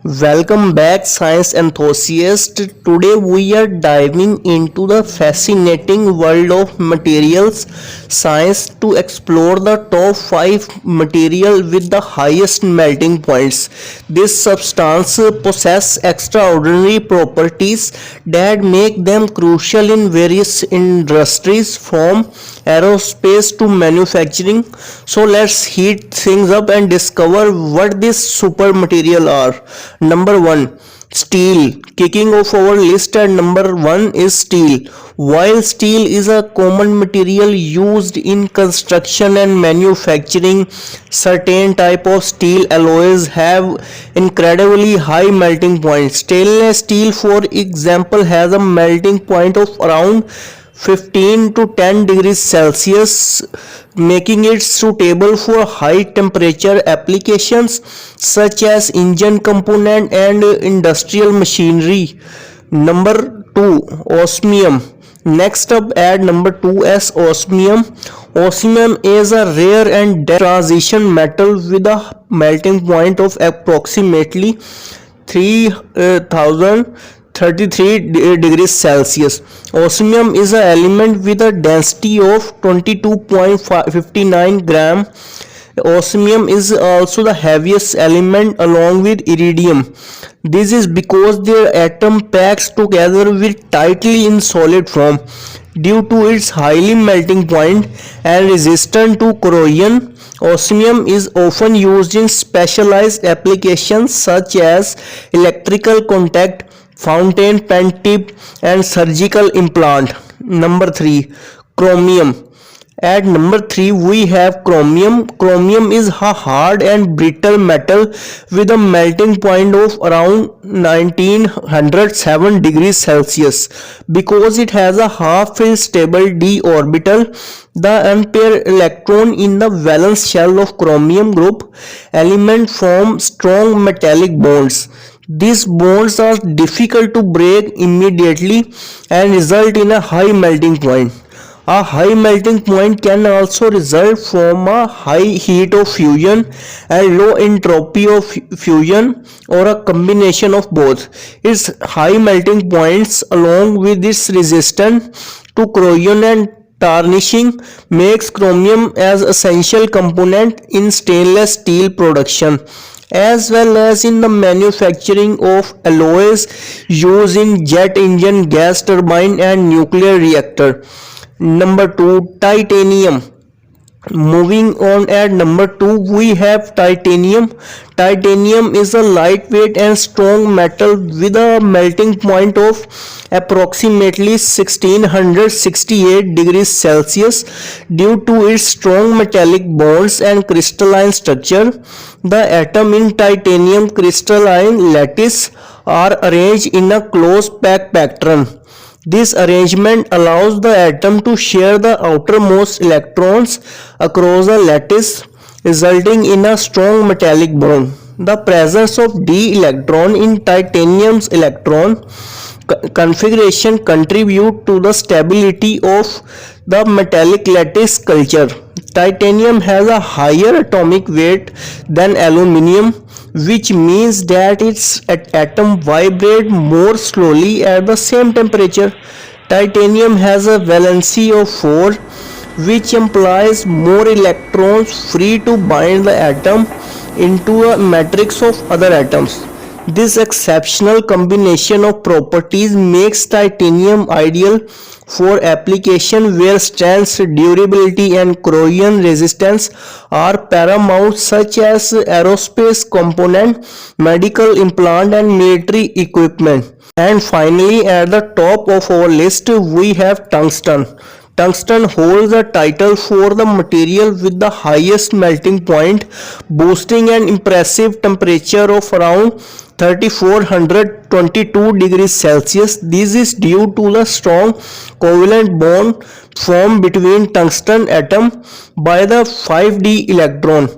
Welcome back, science enthusiasts. Today we are diving into the fascinating world of materials science to explore the top 5 material with the highest melting points. This substance possess extraordinary properties that make them crucial in various industries from aerospace to manufacturing. So let's heat things up and discover what these super material are. Number 1, steel. Kicking off our list at number 1 is steel. While steel is a common material used in construction and manufacturing, certain type of steel alloys have incredibly high melting points. Stainless steel, for example, has a melting point of around 15 to 10 degrees Celsius, making it suitable for high temperature applications such as engine component and industrial machinery. Number 2, osmium. Next up at number 2 is osmium. Osmium is a rare and dense transition metal with a melting point of approximately 3033 degrees Celsius. Osmium is an element with a density of 22.59 gram. Osmium is also the heaviest element along with iridium. This is because their atom packs together very tightly in solid form. Due to its highly melting point and resistant to corrosion, osmium is often used in specialized applications such as electrical contact, fountain pen tip and surgical implant. Number 3, chromium. At number 3 we have chromium. Chromium is a hard and brittle metal with a melting point of around 1907 degrees Celsius. Because it has a half-filled stable d orbital, the unpaired electron in the valence shell of chromium group element form strong metallic bonds. These bonds are difficult to break immediately and result in a high melting point. A high melting point can also result from a high heat of fusion and low entropy of fusion, or a combination of both. Its high melting points along with its resistance to corrosion and tarnishing makes chromium as essential component in stainless steel production, as well as in the manufacturing of alloys used in jet engine, gas turbine and nuclear reactor. Number 2, titanium. Moving on at number 2 we have titanium. Titanium is a lightweight and strong metal with a melting point of approximately 1668 degrees Celsius. Due to its strong metallic bonds and crystalline structure, the atom in titanium crystalline lattice are arranged in a close packed pattern. This arrangement allows the atom to share the outermost electrons across the lattice, resulting in a strong metallic bond. The presence of d electron in titanium's electron configuration contribute to the stability of the metallic lattice culture. Titanium has a higher atomic weight than aluminium, which means that its atom vibrate more slowly at the same temperature. Titanium has a valency of 4, which implies more electrons free to bind the atom into a matrix of other atoms. This exceptional combination of properties makes titanium ideal for application where strength, durability and corrosion resistance are paramount, such as aerospace component, medical implant and military equipment. And finally, at the top of our list we have tungsten. Tungsten holds the title for the material with the highest melting point, boasting an impressive temperature of around 3422 degrees Celsius. This is due to the strong covalent bond formed between tungsten atom by the 5d electron.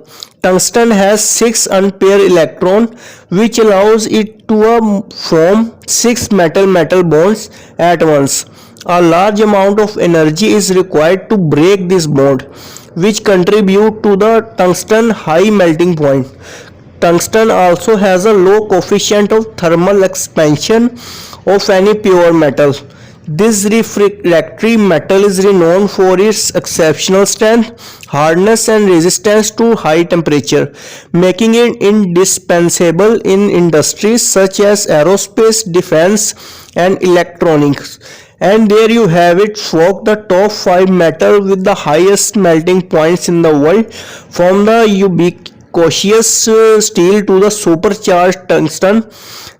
Tungsten has 6 unpaired electrons, which allows it to form 6 metal-metal bonds at once. A large amount of energy is required to break this bond, which contribute to the tungsten high melting point. Tungsten also has a low coefficient of thermal expansion of any pure metal. This refractory metal is renowned for its exceptional strength, hardness, and resistance to high temperature, making it indispensable in industries such as aerospace, defense, and electronics. And there you have it, folks, the top 5 metal with the highest melting points in the world, from the ubiquitous steel to the supercharged tungsten.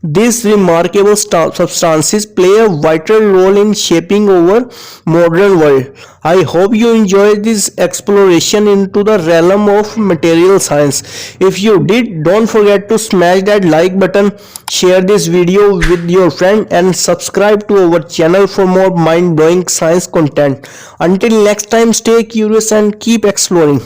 These remarkable substances play a vital role in shaping our modern world. I hope you enjoyed this exploration into the realm of material science. If you did, don't forget to smash that like button, share this video with your friend, and subscribe to our channel for more mind-blowing science content. Until next time, stay curious and keep exploring.